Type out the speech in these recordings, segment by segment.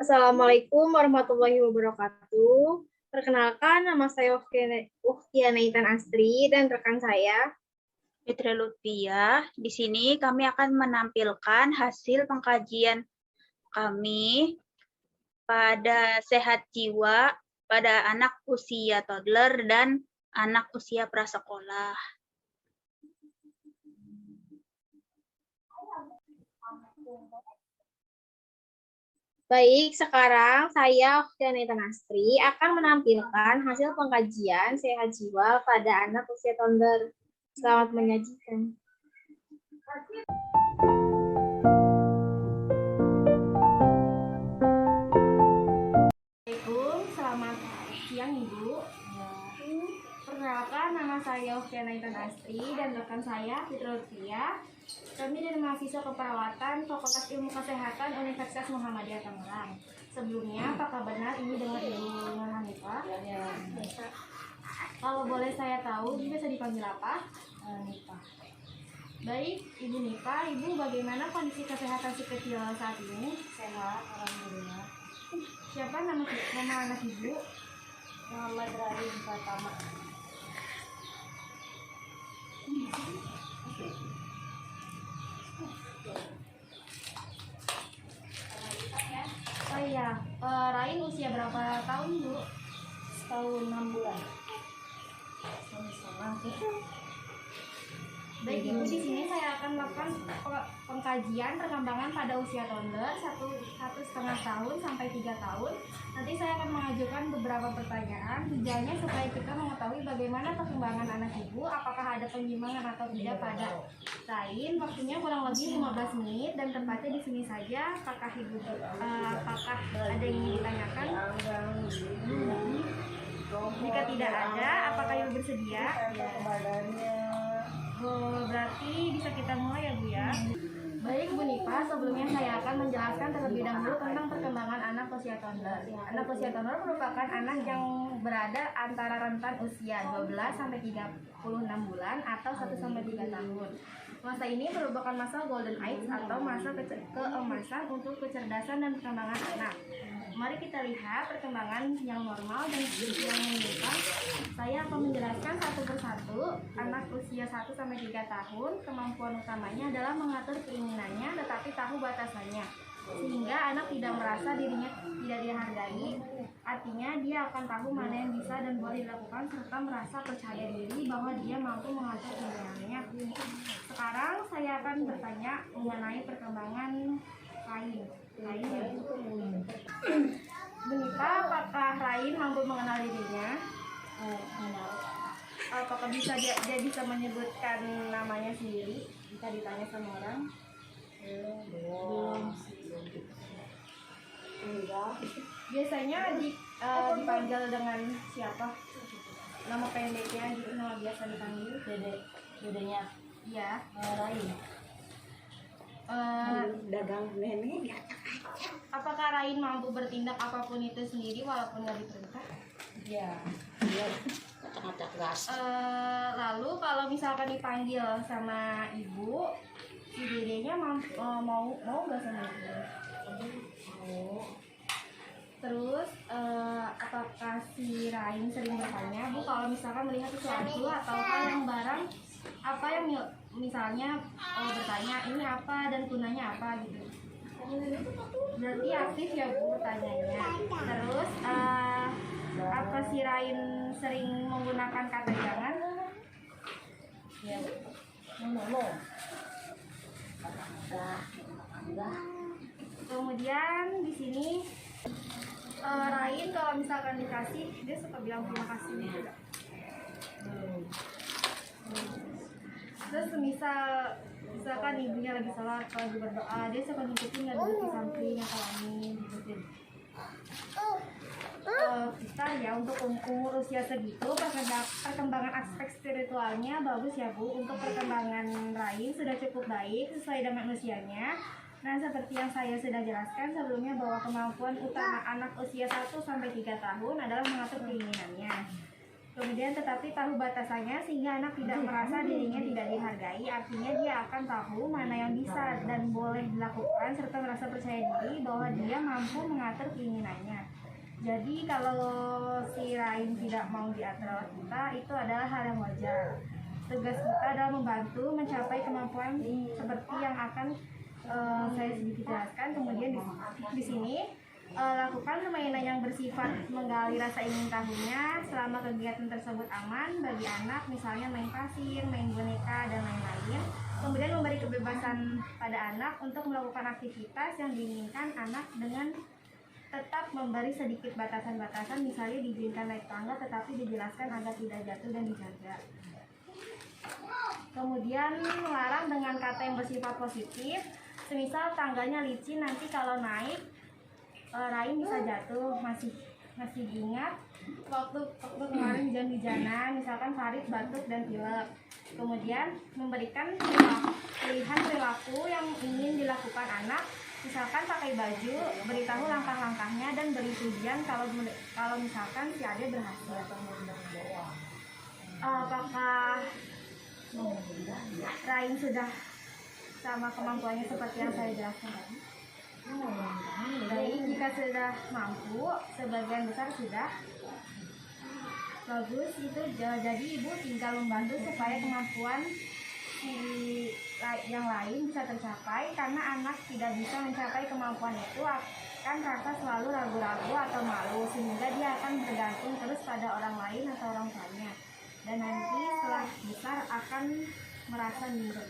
Assalamualaikum warahmatullahi wabarakatuh. Perkenalkan, nama saya Uktia Naitan Astri dan rekan saya Fitri Lutfiah. Di sini kami akan menampilkan hasil pengkajian kami pada sehat jiwa pada anak usia toddler dan anak usia prasekolah. Baik, sekarang saya Uktia Naitan Astri akan menampilkan hasil pengkajian sehat jiwa pada anak usia toddler. Selamat menyajikan. Assalamualaikum, selamat siang Ibu. Perkenalkan, nama saya Uktia Naitan Astri dan rekan saya Fitri Lutfiah. Kami dari mahasiswa keperawatan Fakultas Ilmu Kesehatan Universitas Muhammadiyah Tangerang. Sebelumnya, apakah benar ini dengan Ibu Nur Hanifah? Ya. Kalau boleh saya tahu, bisa dipanggil apa? Nifah. Baik, Ibu Nifah, Ibu bagaimana kondisi kesehatan si kecil saat ini? Sehat, alhamdulillah. Siapa nama anak Ibu? Muhammad Rahim Pratama. Oh iya, Rain usia berapa tahun, Bu? Setahun 6 bulan. Baik, Ibu, di sini saya akan melakukan pengkajian perkembangan pada usia toddler 1,5 tahun sampai 3 tahun. Nanti saya akan mengajukan beberapa pertanyaan, tujuannya supaya kita mengetahui bagaimana perkembangan anak Ibu, apakah ada penyimpangan atau tidak pada Rain. Waktunya kurang lebih 15 menit dan tempatnya di sini saja. Apakah Ibu apakah ada yang ingin ditanyakan? Jika tidak ada, apakah Ibu bersedia? Berarti bisa kita mulai ya Bu ya. Baik Bu Nifah, sebelumnya saya akan menjelaskan terlebih dahulu tentang perkembangan anak usia toddler. Anak usia toddler merupakan anak yang berada antara rentan usia 12 sampai 36 bulan atau 1 sampai 3 tahun. Masa ini merupakan masa golden age atau masa keemasan untuk kecerdasan dan perkembangan anak. Mari kita lihat perkembangan yang normal dan yang menyimpang. Saya akan menjelaskan satu persatu. Anak usia 1 sampai 3 tahun, kemampuan utamanya adalah mengatur keinginannya tetapi tahu batasannya. Sehingga anak tidak merasa dirinya tidak dihargai. Artinya dia akan tahu mana yang bisa dan boleh dilakukan serta merasa percaya diri bahwa dia mampu mengatur keinginannya. Sekarang saya akan bertanya mengenai perkembangan Rain. Benita, apakah Rain mampu mengenal dirinya? Apakah dia bisa menyebutkan namanya sendiri jika ditanya sama orang? Belum. Biasanya dipanggil dengan siapa? Nama pendeknya gitu, nama biasa dipanggil? Dedenya. Iya. Rain. Dagang nenek. Apakah Rain mampu bertindak apapun itu sendiri walaupun nggak diperintah? Ya, dia sangat tegas. Lalu kalau misalkan dipanggil sama ibu, si dedenya mau nggak sama ibu? Mau. Terus apakah si Rain sering bertanya, Bu, kalau misalkan melihat sesuatu atau hal yang barang apa yang misalnya bertanya ini apa dan gunanya apa gitu. Berarti aktif ya Bu tanyanya. Terus apa si Rain sering menggunakan kata jangan? Ya. Kemudian di sini Rain kalau misalkan dikasih dia suka bilang terima kasih juga. Terus misalkan ibunya lagi sholat atau lagi berdoa, dia suka ngikutin nggak duduk di samping atau amin gitu. Kita ya untuk umur usia segitu perkembangan aspek spiritualnya bagus ya Bu. Untuk perkembangan Rain sudah cukup baik sesuai dengan usianya. Nah, seperti yang saya sudah jelaskan sebelumnya bahwa kemampuan utama anak usia 1 sampai 3 tahun adalah mengatur keinginannya. Kemudian tetapi tahu batasannya sehingga anak tidak merasa dirinya tidak dihargai, artinya dia akan tahu mana yang bisa dan boleh dilakukan serta merasa percaya diri bahwa dia mampu mengatur keinginannya. Jadi kalau si Rain tidak mau diatur oleh kita, itu adalah hal yang wajar. Tugas kita adalah membantu mencapai kemampuan seperti yang akan saya sedikit jelaskan. Kemudian di sini lakukan permainan yang bersifat menggali rasa ingin tahunya selama kegiatan tersebut aman bagi anak, misalnya main pasir, main boneka, dan lain-lain. Kemudian memberi kebebasan pada anak untuk melakukan aktivitas yang diinginkan anak dengan tetap memberi sedikit batasan-batasan, misalnya diizinkan naik tangga tetapi dijelaskan agar tidak jatuh dan dijaga. Kemudian melarang dengan kata yang bersifat positif, semisal tangganya licin, nanti kalau naik Rain bisa jatuh. Masih ingat waktu kemarin hujan-hujanan, misalkan Farid batuk dan pilek. Kemudian memberikan pilihan perilaku yang ingin dilakukan anak, misalkan pakai baju, beritahu langkah-langkahnya dan beri pujian kalau misalkan si Ade berhasil. Apakah Rain sudah sama kemampuannya seperti yang saya jelaskan tadi? Baik, jika sudah mampu, sebagian besar sudah bagus itu. Jadi ibu tinggal membantu supaya kemampuan yang lain bisa tercapai, karena anak tidak bisa mencapai kemampuan itu akan rasa selalu ragu-ragu atau malu, sehingga dia akan bergantung terus pada orang lain atau orang tuanya, dan nanti setelah besar akan merasa minder.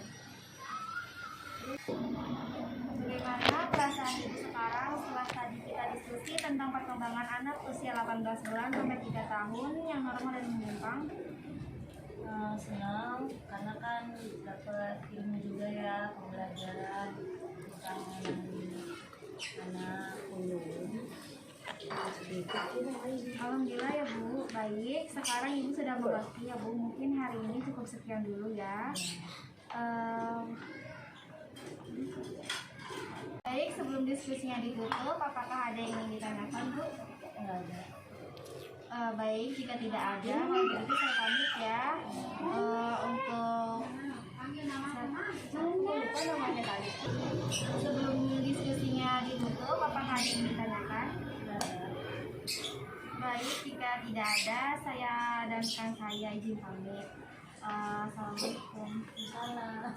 Bagaimana perasaan ibu sekarang setelah tadi kita diskusi tentang perkembangan anak usia 18 bulan sampai 3 tahun yang normal dan menyimpang? Senang karena kan dapat ilmu juga ya, pembelajaran tentang anak ulun. Alhamdulillah ya Bu, baik. Sekarang ibu sudah mengerti ya Bu. Mungkin hari ini cukup sekian dulu ya. Baik, sebelum diskusinya ditutup, apakah ada yang ingin ditanyakan Bu? Enggak ada. Baik, jika tidak ada, maka itu saya pamit ya. Untuk lupa namanya tadi. Sebelum diskusinya ditutup, apakah ada yang ditanyakan? Baik, jika tidak ada, saya dan rekan saya izin pamit. Assalamualaikum. Salah.